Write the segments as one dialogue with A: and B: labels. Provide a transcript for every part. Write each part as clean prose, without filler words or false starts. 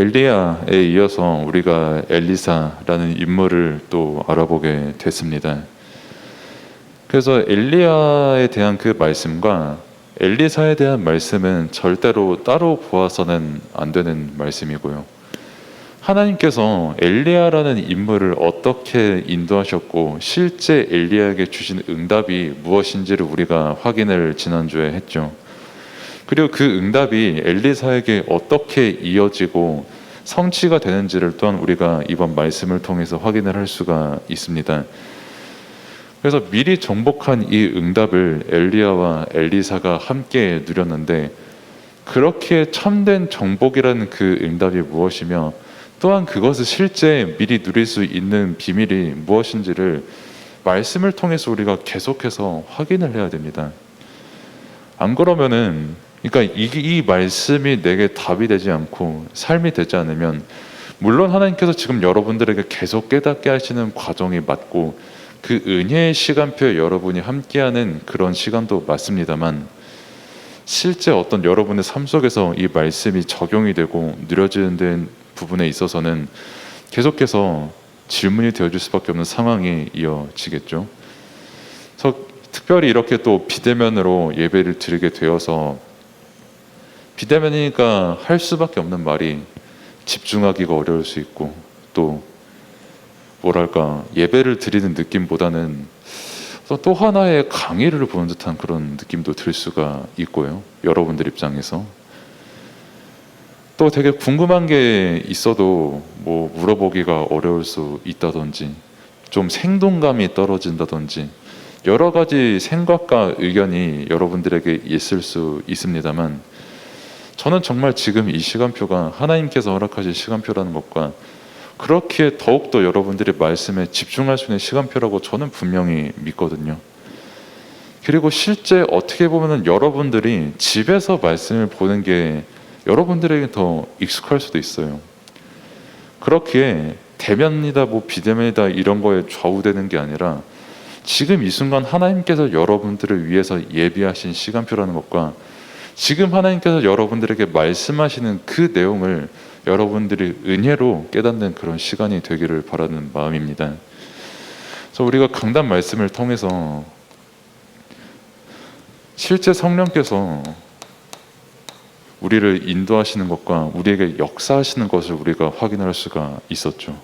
A: 엘리야에 이어서 우리가 엘리사라는 인물을 또 알아보게 됐습니다. 그래서 엘리야에 대한 그 말씀과 엘리사에 대한 말씀은 절대로 따로 보아서는 안 되는 말씀이고요. 하나님께서 엘리야라는 인물을 어떻게 인도하셨고 실제 엘리야에게 주신 응답이 무엇인지를 우리가 확인을 지난주에 했죠. 그리고 그 응답이 엘리사에게 어떻게 이어지고 성취가 되는지를 또한 우리가 이번 말씀을 통해서 확인을 할 수가 있습니다. 그래서 미리 정복한 이 응답을 엘리야와 엘리사가 함께 누렸는데, 그렇게 참된 정복이라는 그 응답이 무엇이며 또한 그것을 실제 미리 누릴 수 있는 비밀이 무엇인지를 말씀을 통해서 우리가 계속해서 확인을 해야 됩니다. 안 그러면은, 그러니까 이 말씀이 내게 답이 되지 않고 삶이 되지 않으면, 물론 하나님께서 지금 여러분들에게 계속 깨닫게 하시는 과정이 맞고 그 은혜의 시간표에 여러분이 함께하는 그런 시간도 맞습니다만, 실제 어떤 여러분의 삶 속에서 이 말씀이 적용이 되고 누려지는 부분에 있어서는 계속해서 질문이 되어줄 수밖에 없는 상황이 이어지겠죠. 그래서 특별히 이렇게 또 비대면으로 예배를 드리게 되어서, 비대면이니까 할 수밖에 없는 말이 집중하기가 어려울 수 있고, 또 뭐랄까 예배를 드리는 느낌보다는 또 하나의 강의를 보는 듯한 그런 느낌도 들 수가 있고요. 여러분들 입장에서 또 되게 궁금한 게 있어도 뭐 물어보기가 어려울 수 있다든지, 좀 생동감이 떨어진다든지, 여러 가지 생각과 의견이 여러분들에게 있을 수 있습니다만, 저는 정말 지금 이 시간표가 하나님께서 허락하신 시간표라는 것과 그렇게 더욱더 여러분들의 말씀에 집중할 수 있는 시간표라고 저는 분명히 믿거든요. 그리고 실제 어떻게 보면 여러분들이 집에서 말씀을 보는 게 여러분들에게 더 익숙할 수도 있어요. 그렇기에 대면이다 뭐 비대면이다 이런 거에 좌우되는 게 아니라, 지금 이 순간 하나님께서 여러분들을 위해서 예비하신 시간표라는 것과 지금 하나님께서 여러분들에게 말씀하시는 그 내용을 여러분들이 은혜로 깨닫는 그런 시간이 되기를 바라는 마음입니다. 그래서 우리가 강단 말씀을 통해서 실제 성령께서 우리를 인도하시는 것과 우리에게 역사하시는 것을 우리가 확인할 수가 있었죠.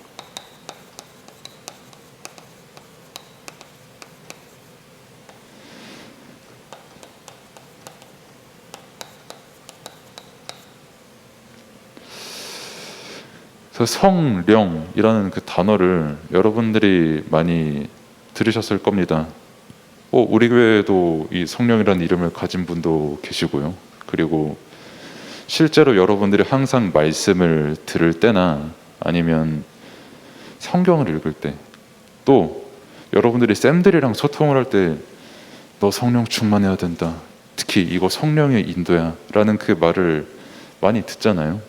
A: 성령이라는 그 단어를 여러분들이 많이 들으셨을 겁니다. 우리 교회에도 이 성령이라는 이름을 가진 분도 계시고요. 그리고 실제로 여러분들이 항상 말씀을 들을 때나 아니면 성경을 읽을 때, 또 여러분들이 쌤들이랑 소통을 할 때 너 성령 충만해야 된다, 특히 이거 성령의 인도야 라는 그 말을 많이 듣잖아요.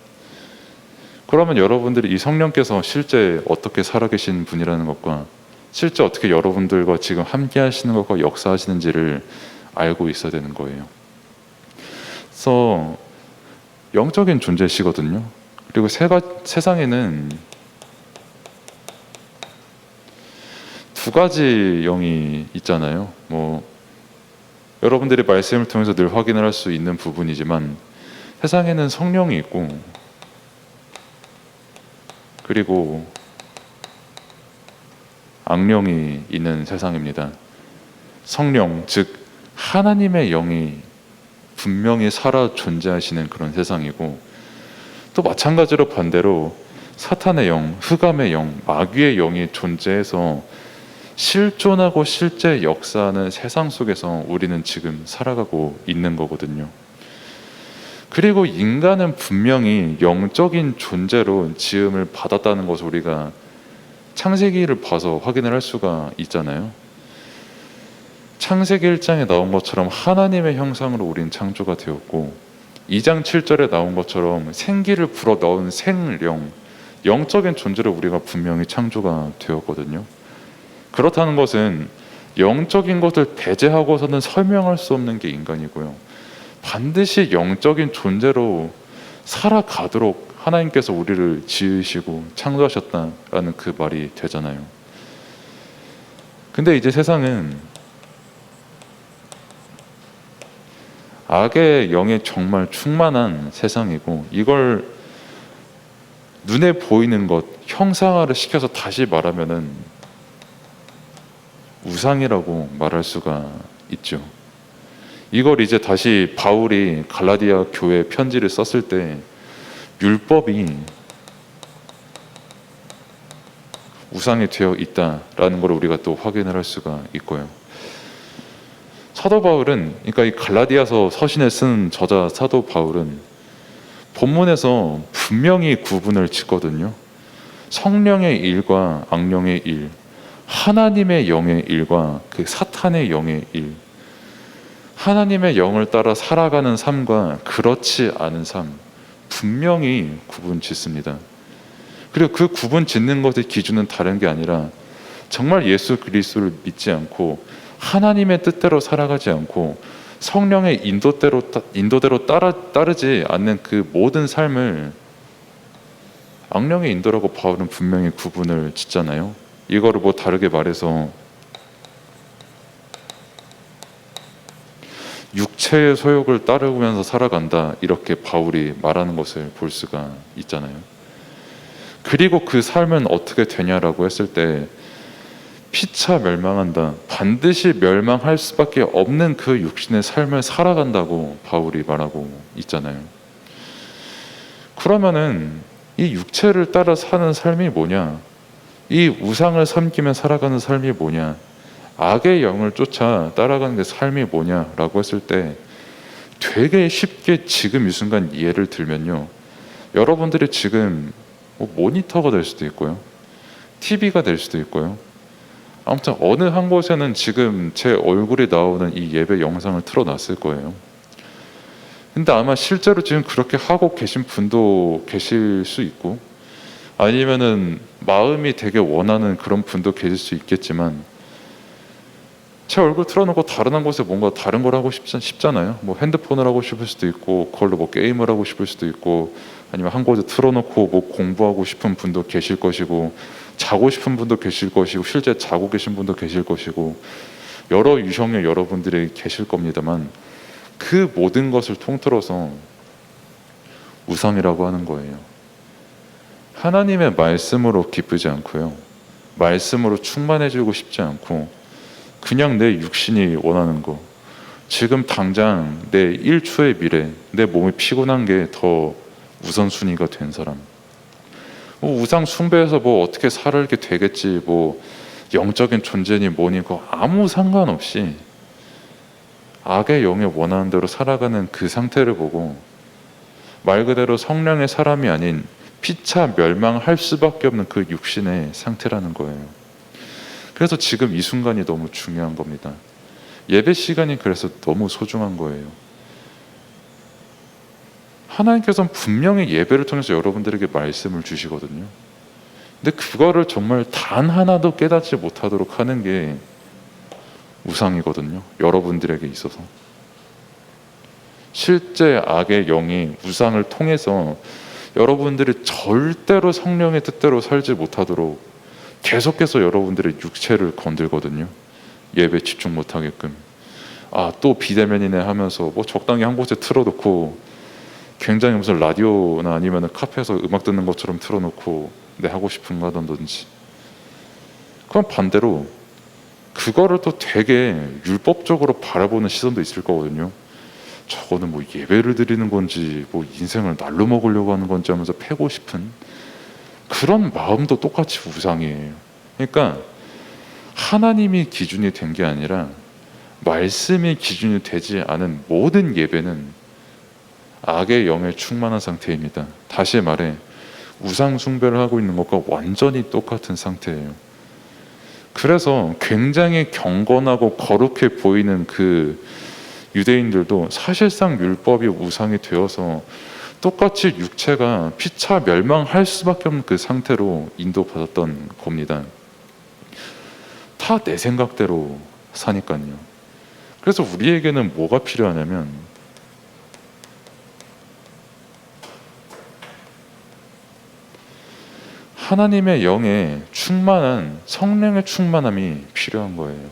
A: 그러면 여러분들이 이 성령께서 실제 어떻게 살아계신 분이라는 것과 실제 어떻게 여러분들과 지금 함께 하시는 것과 역사하시는지를 알고 있어야 되는 거예요. 그래서 영적인 존재시거든요. 그리고 세상에는 두 가지 영이 있잖아요. 여러분들이 말씀을 통해서 늘 확인을 할 수 있는 부분이지만, 세상에는 성령이 있고, 그리고 악령이 있는 세상입니다. 성령, 즉 하나님의 영이 분명히 살아 존재하시는 그런 세상이고, 또 마찬가지로 반대로 사탄의 영, 흑암의 영, 마귀의 영이 존재해서 실존하고 실제 역사하는 세상 속에서 우리는 지금 살아가고 있는 거거든요. 그리고 인간은 분명히 영적인 존재로 지음을 받았다는 것을 우리가 창세기를 봐서 확인을 할 수가 있잖아요. 창세기 1장에 나온 것처럼 하나님의 형상으로 우린 창조가 되었고, 2장 7절에 나온 것처럼 생기를 불어넣은 생령, 영적인 존재로 우리가 분명히 창조가 되었거든요. 그렇다는 것은 영적인 것을 배제하고서는 설명할 수 없는 게 인간이고요, 반드시 영적인 존재로 살아가도록 하나님께서 우리를 지으시고 창조하셨다라는 그 말이 되잖아요. 근데 이제 세상은 악의 영에 정말 충만한 세상이고, 이걸 눈에 보이는 것 형상화를 시켜서 다시 말하면은 우상이라고 말할 수가 있죠. 이걸 이제 다시 바울이 갈라디아 교회 편지를 썼을 때 율법이 우상이 되어 있다라는 걸 우리가 또 확인을 할 수가 있고요. 사도 바울은, 그러니까 이 갈라디아서 서신을 쓴 저자 사도 바울은 본문에서 분명히 구분을 짓거든요. 성령의 일과 악령의 일, 하나님의 영의 일과 그 사탄의 영의 일, 하나님의 영을 따라 살아가는 삶과 그렇지 않은 삶, 분명히 구분 짓습니다. 그리고 그 구분 짓는 것의 기준은 다른 게 아니라 정말 예수 그리스도를 믿지 않고 하나님의 뜻대로 살아가지 않고 성령의 인도대로 따르지 않는 그 모든 삶을 악령의 인도라고 바울은 분명히 구분을 짓잖아요. 이거를 뭐 다르게 말해서 육체의 소욕을 따르면서 살아간다, 이렇게 바울이 말하는 것을 볼 수가 있잖아요. 그리고 그 삶은 어떻게 되냐라고 했을 때 피차 멸망한다, 반드시 멸망할 수밖에 없는 그 육신의 삶을 살아간다고 바울이 말하고 있잖아요. 그러면은 이 육체를 따라 사는 삶이 뭐냐, 이 우상을 섬기며 살아가는 삶이 뭐냐, 악의 영을 쫓아 따라가는 게 삶이 뭐냐라고 했을 때 되게 쉽게 지금 이 순간 예를 들면요, 여러분들이 지금 뭐 모니터가 될 수도 있고요, TV가 될 수도 있고요, 아무튼 어느 한 곳에는 지금 제 얼굴이 나오는 이 예배 영상을 틀어놨을 거예요. 근데 아마 실제로 지금 그렇게 하고 계신 분도 계실 수 있고, 아니면은 마음이 되게 원하는 그런 분도 계실 수 있겠지만, 제 얼굴 틀어놓고 다른 한 곳에 뭔가 다른 걸 하고 싶잖아요. 뭐 핸드폰을 하고 싶을 수도 있고, 그걸로 뭐 게임을 하고 싶을 수도 있고, 아니면 한 곳에 틀어놓고 뭐 공부하고 싶은 분도 계실 것이고, 자고 싶은 분도 계실 것이고, 실제 자고 계신 분도 계실 것이고, 여러 유형의 여러분들이 계실 겁니다만, 그 모든 것을 통틀어서 우상이라고 하는 거예요. 하나님의 말씀으로 기쁘지 않고요, 말씀으로 충만해지고 싶지 않고, 그냥 내 육신이 원하는 거, 지금 당장 내 1초의 미래, 내 몸이 피곤한 게 더 우선순위가 된 사람, 뭐 우상 숭배해서 뭐 어떻게 살게 되겠지, 뭐 영적인 존재니 뭐니, 그거 아무 상관없이 악의 영에 원하는 대로 살아가는 그 상태를 보고 말 그대로 성령의 사람이 아닌 피차 멸망할 수밖에 없는 그 육신의 상태라는 거예요. 그래서 지금 이 순간이 너무 중요한 겁니다. 예배 시간이 그래서 너무 소중한 거예요. 하나님께서는 분명히 예배를 통해서 여러분들에게 말씀을 주시거든요. 근데 그거를 정말 단 하나도 깨닫지 못하도록 하는 게 우상이거든요, 여러분들에게 있어서. 실제 악의 영이 우상을 통해서 여러분들이 절대로 성령의 뜻대로 살지 못하도록 계속해서 여러분들의 육체를 건들거든요, 예배 집중 못하게끔. 또 비대면이네 하면서 뭐 적당히 한 곳에 틀어놓고, 굉장히 무슨 라디오나 아니면 카페에서 음악 듣는 것처럼 틀어놓고 내 하고 싶은 거 하던지. 그럼 반대로 그거를 또 되게 율법적으로 바라보는 시선도 있을 거거든요. 저거는 뭐 예배를 드리는 건지 뭐 인생을 날로 먹으려고 하는 건지 하면서 패고 싶은 그런 마음도 똑같이 우상이에요. 그러니까 하나님이 기준이 된 게 아니라 말씀이 기준이 되지 않은 모든 예배는 악의 영에 충만한 상태입니다. 다시 말해 우상 숭배를 하고 있는 것과 완전히 똑같은 상태예요. 그래서 굉장히 경건하고 거룩해 보이는 그 유대인들도 사실상 율법이 우상이 되어서 똑같이 육체가 피차 멸망할 수밖에 없는 그 상태로 인도받았던 겁니다. 다 내 생각대로 사니까요. 그래서 우리에게는 뭐가 필요하냐면 하나님의 영에 충만한 성령의 충만함이 필요한 거예요.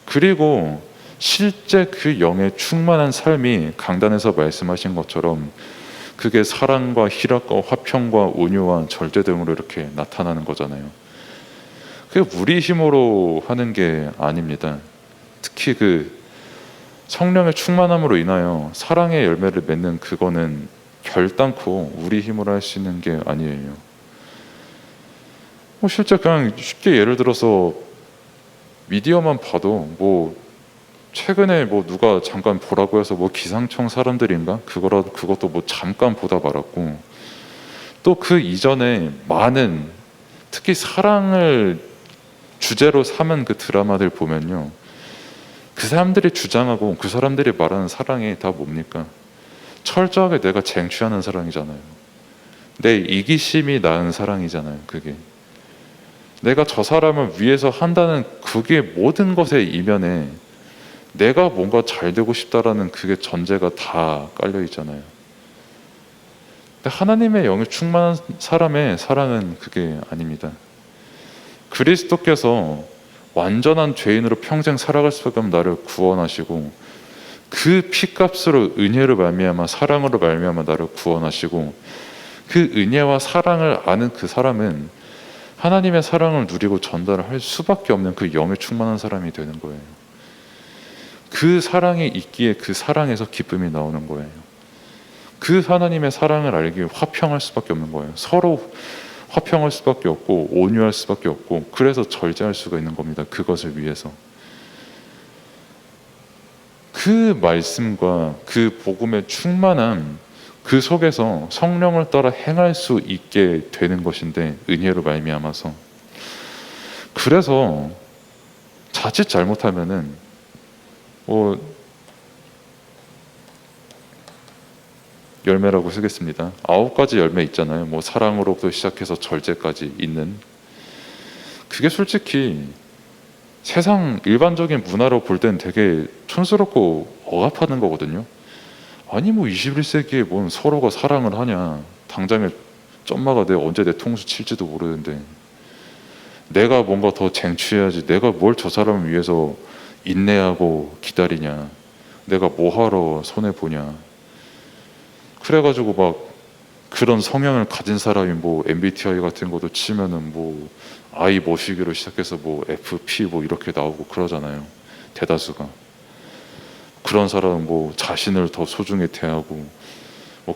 A: 그리고 실제 그 영에 충만한 삶이 강단에서 말씀하신 것처럼 그게 사랑과 희락과 화평과 온유와 절제 등으로 이렇게 나타나는 거잖아요. 그게 우리 힘으로 하는 게 아닙니다. 특히 그 성령의 충만함으로 인하여 사랑의 열매를 맺는 그거는 결단코 우리 힘으로 할 수 있는 게 아니에요. 실제 그냥 쉽게 예를 들어서 미디어만 봐도 최근에 누가 잠깐 보라고 해서 기상청 사람들인가 그것도 잠깐 보다 말았고, 또 그 이전에 많은 특히 사랑을 주제로 삼은 그 드라마들 보면요, 그 사람들이 주장하고 그 사람들이 말하는 사랑이 다 뭡니까? 철저하게 내가 쟁취하는 사랑이잖아요. 내 이기심이 낳은 사랑이잖아요. 그게 내가 저 사람을 위해서 한다는 그게 모든 것의 이면에 내가 뭔가 잘 되고 싶다라는 그게 전제가 다 깔려 있잖아요. 근데 하나님의 영이 충만한 사람의 사랑은 그게 아닙니다. 그리스도께서 완전한 죄인으로 평생 살아갈 수밖에 없는 나를 구원하시고, 그 피값으로 은혜로 말미암아 사랑으로 말미암아 나를 구원하시고, 그 은혜와 사랑을 아는 그 사람은 하나님의 사랑을 누리고 전달을 할 수밖에 없는 그 영에 충만한 사람이 되는 거예요. 그 사랑이 있기에 그 사랑에서 기쁨이 나오는 거예요. 그 하나님의 사랑을 알기에 화평할 수밖에 없는 거예요. 서로 화평할 수밖에 없고 온유할 수밖에 없고, 그래서 절제할 수가 있는 겁니다. 그것을 위해서. 그 말씀과 그 복음의 충만함, 그 속에서 성령을 따라 행할 수 있게 되는 것인데, 은혜로 말미암아서. 그래서 자칫 잘못하면은 열매라고 쓰겠습니다. 9가지 열매 있잖아요. 사랑으로부터 시작해서 절제까지 있는. 그게 솔직히 세상 일반적인 문화로 볼 땐 되게 촌스럽고 억압하는 거거든요. 아니 21세기에 뭔 서로가 사랑을 하냐. 당장에 점마가 언제 내 통수 칠지도 모르는데 내가 뭔가 더 쟁취해야지. 내가 뭘 저 사람을 위해서 인내하고 기다리냐. 내가 뭐하러 손해보냐. 그래가지고 그런 성향을 가진 사람이 MBTI 같은 것도 치면은 I 모시기로 시작해서 FP 이렇게 나오고 그러잖아요. 대다수가. 그런 사람은 자신을 더 소중히 대하고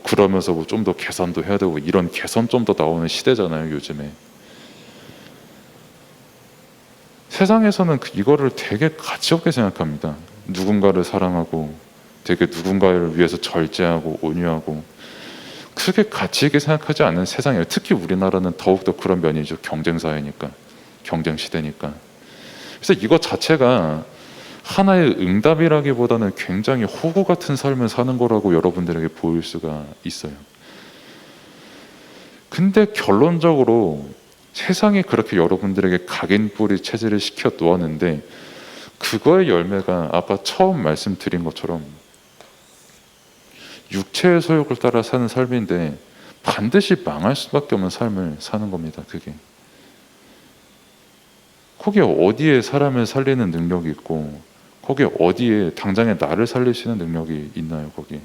A: 그러면서 좀 더 개선도 해야 되고, 이런 개선점도 나오는 시대잖아요, 요즘에. 세상에서는 이거를 되게 가치없게 생각합니다. 누군가를 사랑하고 되게 누군가를 위해서 절제하고 온유하고, 크게 가치 있게 생각하지 않는 세상이에요. 특히 우리나라는 더욱더 그런 면이죠. 경쟁사회니까, 경쟁시대니까. 그래서 이거 자체가 하나의 응답이라기보다는 굉장히 호구 같은 삶을 사는 거라고 여러분들에게 보일 수가 있어요. 근데 결론적으로 세상이 그렇게 여러분들에게 각인뿌리 체질을 시켜 놓았는데, 그거의 열매가 아까 처음 말씀드린 것처럼 육체의 소욕을 따라 사는 삶인데 반드시 망할 수밖에 없는 삶을 사는 겁니다. 거기에 어디에 사람을 살리는 능력이 있고, 거기에 어디에 당장에 나를 살릴 수 있는 능력이 있나요? 거기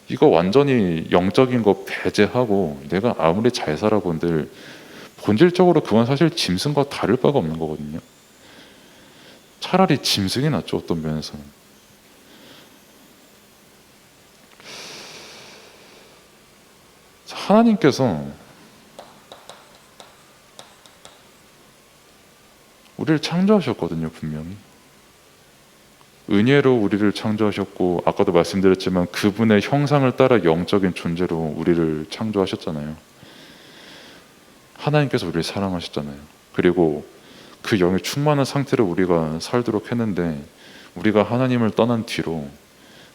A: 이거 완전히 영적인 거 배제하고 내가 아무리 잘 살아본들 본질적으로 그건 사실 짐승과 다를 바가 없는 거거든요. 차라리 짐승이 낫죠, 어떤 면에서는. 하나님께서 우리를 창조하셨거든요, 분명히. 은혜로 우리를 창조하셨고, 아까도 말씀드렸지만 그분의 형상을 따라 영적인 존재로 우리를 창조하셨잖아요. 하나님께서 우리를 사랑하셨잖아요. 그리고 그 영의 충만한 상태로 우리가 살도록 했는데, 우리가 하나님을 떠난 뒤로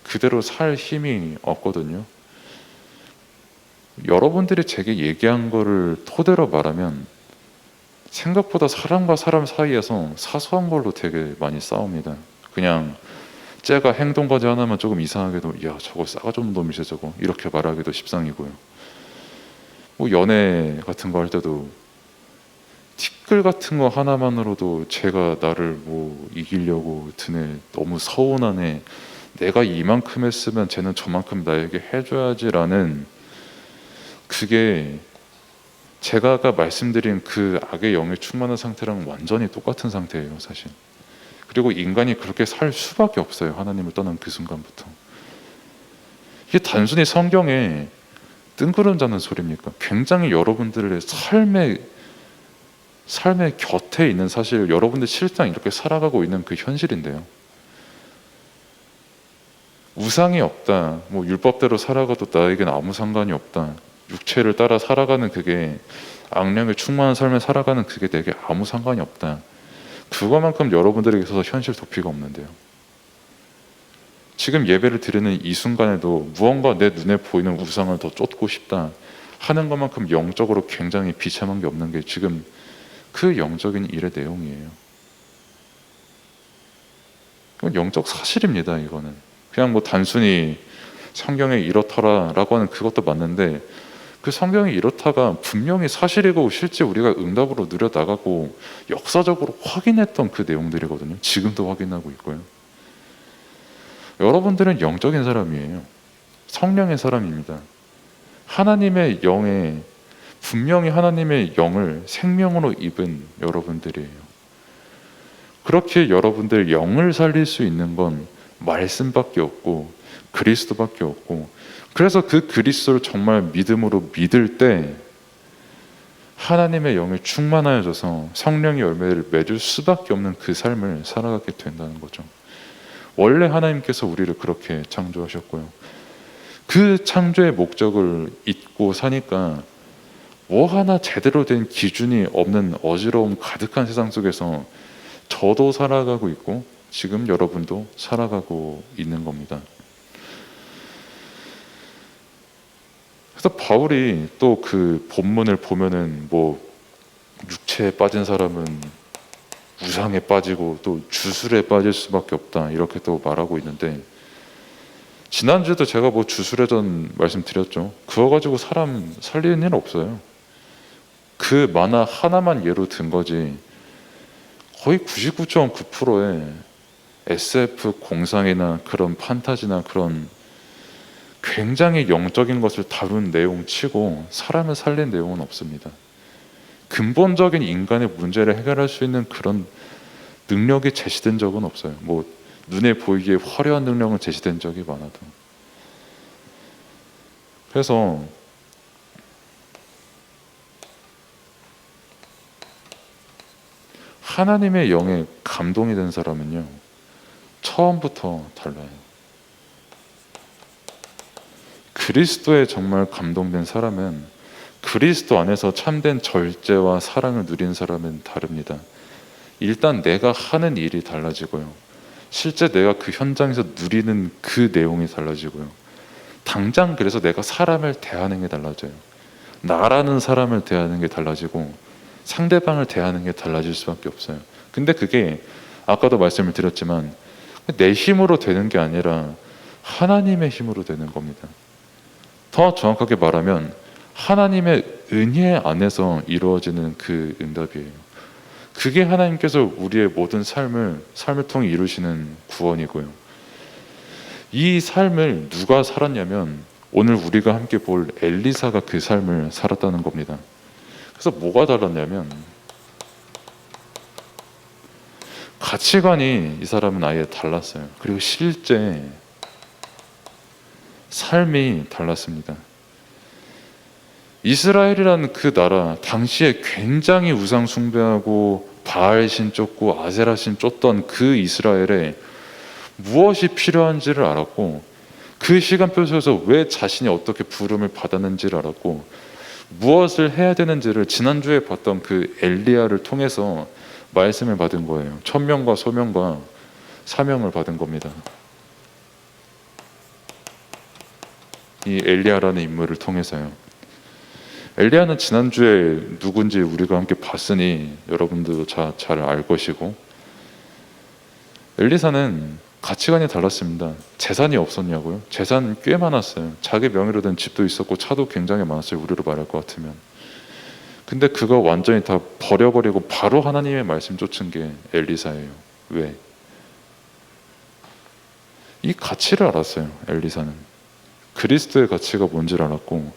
A: 그대로 살 힘이 없거든요. 여러분들이 제게 얘기한 거를 토대로 말하면 생각보다 사람과 사람 사이에서 사소한 걸로 되게 많이 싸웁니다. 그냥 쟤가 행동까지 하나만 조금 이상하게도 야 저거 싸가지 없는 놈이세 저거, 이렇게 말하기도 십상이고요. 뭐 연애 같은 거 할 때도 티끌 같은 거 하나만으로도 쟤가 나를 뭐 이기려고 드네, 너무 서운하네, 내가 이만큼 했으면 쟤는 저만큼 나에게 해줘야지라는, 그게 제가 아까 말씀드린 그 악의 영에 충만한 상태랑 완전히 똑같은 상태예요, 사실. 그리고 인간이 그렇게 살 수밖에 없어요, 하나님을 떠난 그 순간부터. 이게 단순히 성경에 뜬구름 잡는 소리입니까? 굉장히 여러분들의 삶의 곁에 있는 사실, 여러분들 실상 이렇게 살아가고 있는 그 현실인데요. 우상이 없다, 뭐 율법대로 살아가도 나에게는 아무 상관이 없다, 육체를 따라 살아가는 그게, 악령에 충만한 삶을 살아가는 그게 내게 아무 상관이 없다, 그거만큼 여러분들에게 있어서 현실 도피가 없는데요. 지금 예배를 드리는 이 순간에도 무언가 내 눈에 보이는 우상을 더 쫓고 싶다 하는 것만큼 영적으로 굉장히 비참한 게 없는 게 지금 그 영적인 일의 내용이에요. 영적 사실입니다. 이거는 그냥 뭐 단순히 성경에 이렇더라라고 하는 그것도 맞는데, 그 성경이 이렇다가 분명히 사실이고 실제 우리가 응답으로 누려나가고 역사적으로 확인했던 그 내용들이거든요. 지금도 확인하고 있고요. 여러분들은 영적인 사람이에요. 성령의 사람입니다. 하나님의 영에, 분명히 하나님의 영을 생명으로 입은 여러분들이에요. 그렇게 여러분들 영을 살릴 수 있는 건 말씀밖에 없고 그리스도밖에 없고, 그래서 그 그리스도를 정말 믿음으로 믿을 때 하나님의 영이 충만하여져서 성령의 열매를 맺을 수밖에 없는 그 삶을 살아가게 된다는 거죠. 원래 하나님께서 우리를 그렇게 창조하셨고요. 그 창조의 목적을 잊고 사니까 뭐 하나 제대로 된 기준이 없는 어지러움 가득한 세상 속에서 저도 살아가고 있고 지금 여러분도 살아가고 있는 겁니다. 그래서 바울이 또 그 본문을 보면은 뭐 육체에 빠진 사람은 우상에 빠지고 또 주술에 빠질 수밖에 없다 이렇게 또 말하고 있는데, 지난주에도 제가 뭐 주술회전 말씀드렸죠. 그거 가지고 사람 살리는 일 없어요. 그 만화 하나만 예로 든 거지 거의 99.9%의 SF 공상이나 그런 판타지나 그런 굉장히 영적인 것을 다룬 내용 치고 사람을 살린 내용은 없습니다. 근본적인 인간의 문제를 해결할 수 있는 그런 능력이 제시된 적은 없어요. 뭐 눈에 보이기에 화려한 능력은 제시된 적이 많아도. 그래서 하나님의 영에 감동이 된 사람은요, 처음부터 달라요. 그리스도에 정말 감동된 사람은, 그리스도 안에서 참된 절제와 사랑을 누린 사람은 다릅니다. 일단 내가 하는 일이 달라지고요, 실제 내가 그 현장에서 누리는 그 내용이 달라지고요, 당장 그래서 내가 사람을 대하는 게 달라져요. 나라는 사람을 대하는 게 달라지고 상대방을 대하는 게 달라질 수밖에 없어요. 근데 그게 아까도 말씀을 드렸지만 내 힘으로 되는 게 아니라 하나님의 힘으로 되는 겁니다. 더 정확하게 말하면 하나님의 은혜 안에서 이루어지는 그 응답이에요. 그게 하나님께서 우리의 모든 삶을 통해 이루시는 구원이고요. 이 삶을 누가 살았냐면 오늘 우리가 함께 볼 엘리사가 그 삶을 살았다는 겁니다. 그래서 뭐가 달랐냐면 가치관이 이 사람은 아예 달랐어요. 그리고 실제 삶이 달랐습니다. 이스라엘이라는 그 나라, 당시에 굉장히 우상 숭배하고 바알신 쫓고 아세라신 쫓던 그 이스라엘에 무엇이 필요한지를 알았고, 그 시간표 속에서 왜 자신이 어떻게 부름을 받았는지를 알았고, 무엇을 해야 되는지를 지난주에 봤던 그 엘리야를 통해서 말씀을 받은 거예요. 천명과 소명과 사명을 받은 겁니다. 이 엘리야라는 인물을 통해서요. 엘리야는 지난주에 누군지 우리가 함께 봤으니 여러분들도 잘 알 것이고, 엘리사는 가치관이 달랐습니다. 재산이 없었냐고요? 재산 꽤 많았어요. 자기 명의로 된 집도 있었고 차도 굉장히 많았어요. 우리로 말할 것 같으면. 근데 그거 완전히 다 버려버리고 바로 하나님의 말씀 쫓은 게 엘리사예요. 왜? 이 가치를 알았어요. 엘리사는 그리스도의 가치가 뭔지를 알았고,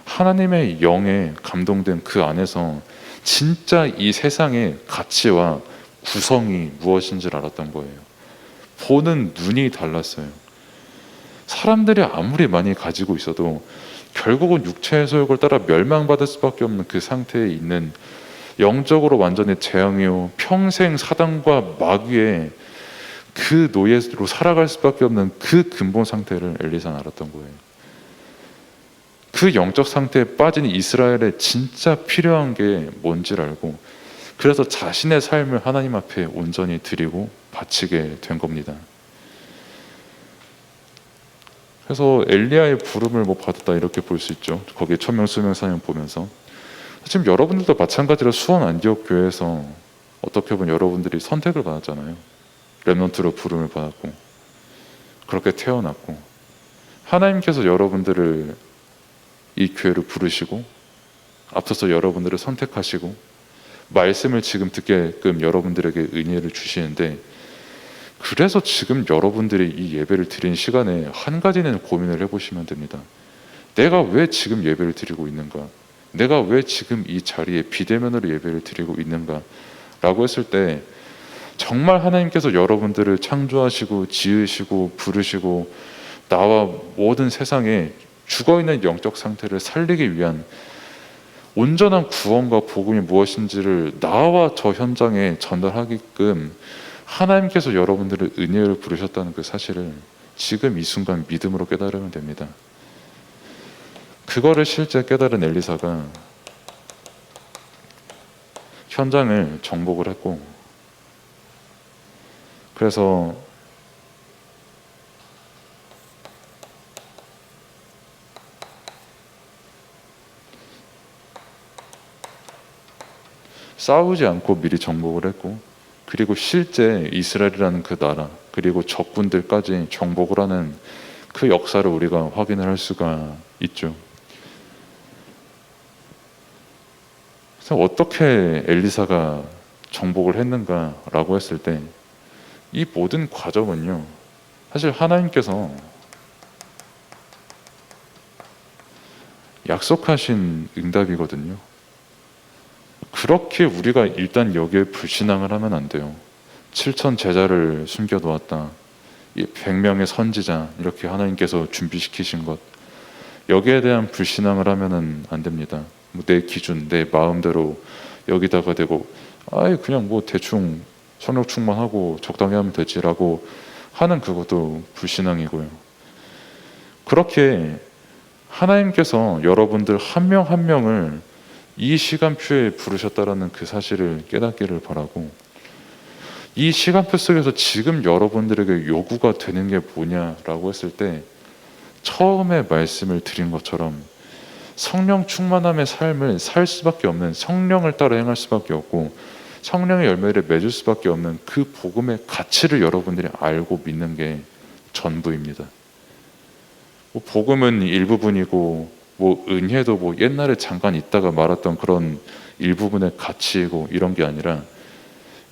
A: 하나님의 영에 감동된 그 안에서 진짜 이 세상의 가치와 구성이 무엇인지를 알았던 거예요. 보는 눈이 달랐어요. 사람들이 아무리 많이 가지고 있어도 결국은 육체의 소욕을 따라 멸망받을 수밖에 없는 그 상태에 있는, 영적으로 완전히 재앙이요 평생 사단과 마귀의 그 노예로 살아갈 수밖에 없는 그 근본 상태를 엘리사는 알았던 거예요. 그 영적 상태에 빠진 이스라엘에 진짜 필요한 게 뭔지를 알고, 그래서 자신의 삶을 하나님 앞에 온전히 드리고 바치게 된 겁니다. 그래서 엘리야의 부름을 받았다 이렇게 볼 수 있죠. 거기에 천명 수명 사명 보면서 지금 여러분들도 마찬가지로 수원 안디옥 교회에서 어떻게 보면 여러분들이 선택을 받았잖아요. 렘넌트로 부름을 받았고 그렇게 태어났고, 하나님께서 여러분들을 이 교회로 부르시고 앞서서 여러분들을 선택하시고 말씀을 지금 듣게끔 여러분들에게 은혜를 주시는데, 그래서 지금 여러분들이 이 예배를 드린 시간에 한 가지는 고민을 해보시면 됩니다. 내가 왜 지금 예배를 드리고 있는가? 내가 왜 지금 이 자리에 비대면으로 예배를 드리고 있는가? 라고 했을 때 정말 하나님께서 여러분들을 창조하시고 지으시고 부르시고 나와 모든 세상에 죽어있는 영적 상태를 살리기 위한 온전한 구원과 복음이 무엇인지를 나와 저 현장에 전달하게끔 하나님께서 여러분들을 은혜를 부르셨다는 그 사실을 지금 이 순간 믿음으로 깨달으면 됩니다. 그거를 실제 깨달은 엘리사가 현장을 정복을 했고, 그래서 싸우지 않고 미리 정복을 했고, 그리고 실제 이스라엘이라는 그 나라 그리고 적군들까지 정복을 하는 그 역사를 우리가 확인을 할 수가 있죠. 그래서 어떻게 엘리사가 정복을 했는가라고 했을 때 이 모든 과정은요, 사실 하나님께서 약속하신 응답이거든요. 그렇게 우리가 일단 여기에 불신앙을 하면 안 돼요. 7천 제자를 숨겨놓았다, 100명의 선지자 이렇게 하나님께서 준비시키신 것, 여기에 대한 불신앙을 하면 안 됩니다. 내 기준, 내 마음대로 여기다가 대고 그냥 대충 성령 충만하고 적당히 하면 되지라고 하는 그것도 불신앙이고요. 그렇게 하나님께서 여러분들 한 명 한 명을 이 시간표에 부르셨다라는 그 사실을 깨닫기를 바라고, 이 시간표 속에서 지금 여러분들에게 요구가 되는 게 뭐냐라고 했을 때 처음에 말씀을 드린 것처럼 성령 충만함의 삶을 살 수밖에 없는, 성령을 따라 행할 수밖에 없고 성령의 열매를 맺을 수밖에 없는 그 복음의 가치를 여러분들이 알고 믿는 게 전부입니다. 복음은 일부분이고 은혜도 옛날에 잠깐 있다가 말았던 그런 일부분의 가치이고 이런 게 아니라,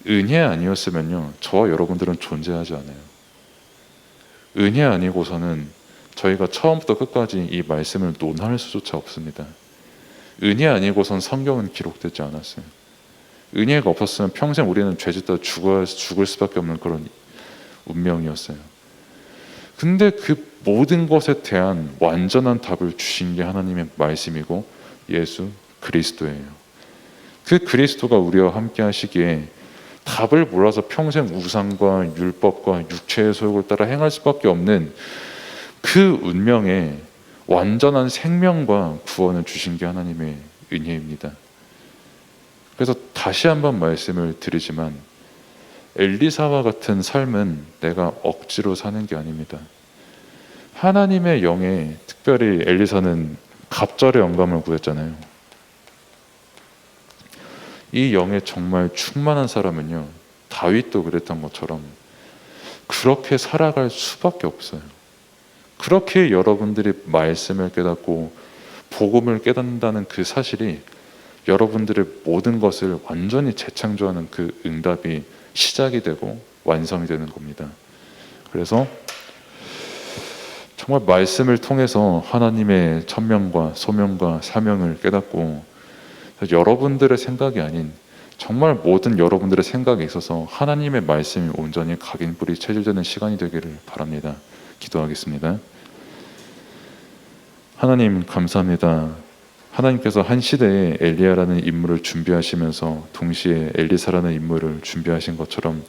A: 은혜 아니었으면요 저와 여러분들은 존재하지 않아요. 은혜 아니고서는 저희가 처음부터 끝까지 이 말씀을 논할 수조차 없습니다. 은혜 아니고선 성경은 기록되지 않았어요. 은혜가 없었으면 평생 우리는 죄짓다 죽을 수밖에 없는 그런 운명이었어요. 근데 그 모든 것에 대한 완전한 답을 주신 게 하나님의 말씀이고 예수 그리스도예요. 그 그리스도가 우리와 함께 하시기에 답을 몰라서 평생 우상과 율법과 육체의 소욕을 따라 행할 수밖에 없는 그 운명에 완전한 생명과 구원을 주신 게 하나님의 은혜입니다. 그래서 다시 한번 말씀을 드리지만 엘리사와 같은 삶은 내가 억지로 사는 게 아닙니다. 하나님의 영에, 특별히 엘리사는 갑절의 영감을 구했잖아요. 이 영에 정말 충만한 사람은요, 다윗도 그랬던 것처럼 그렇게 살아갈 수밖에 없어요. 그렇게 여러분들이 말씀을 깨닫고 복음을 깨닫는다는 그 사실이 여러분들의 모든 것을 완전히 재창조하는 그 응답이 시작이 되고 완성이 되는 겁니다. 그래서 정말 말씀을 통해서 하나님의 천명과 소명과 사명을 깨닫고 여러분들의 생각이 아닌 정말 모든 여러분들의 생각에 있어서 하나님의 말씀이 온전히 각인뿌리 체질되는 시간이 되기를 바랍니다. 기도하겠습니다. 하나님 감사합니다. 하나님께서 한 시대에 엘리야라는 인물을 준비하시면서 동시에 엘리사라는 인물을 준비하신 것처럼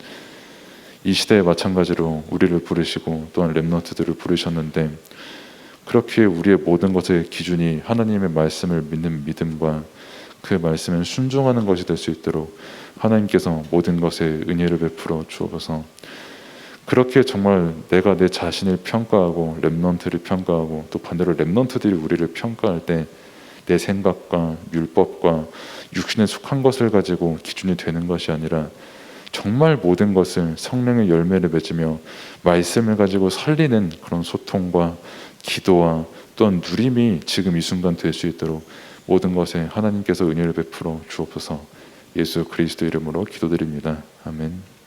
A: 이 시대에 마찬가지로 우리를 부르시고 또한 렘넌트들을 부르셨는데, 그렇게 우리의 모든 것의 기준이 하나님의 말씀을 믿는 믿음과 그 말씀에 순종하는 것이 될 수 있도록 하나님께서 모든 것에 은혜를 베풀어 주옵소서. 그렇게 정말 내가 내 자신을 평가하고 렘넌트를 평가하고 또 반대로 렘넌트들이 우리를 평가할 때 내 생각과 율법과 육신에 속한 것을 가지고 기준이 되는 것이 아니라 정말 모든 것을 성령의 열매를 맺으며 말씀을 가지고 살리는 그런 소통과 기도와 또한 누림이 지금 이 순간 될 수 있도록 모든 것에 하나님께서 은혜를 베풀어 주옵소서. 예수 그리스도 이름으로 기도드립니다. 아멘.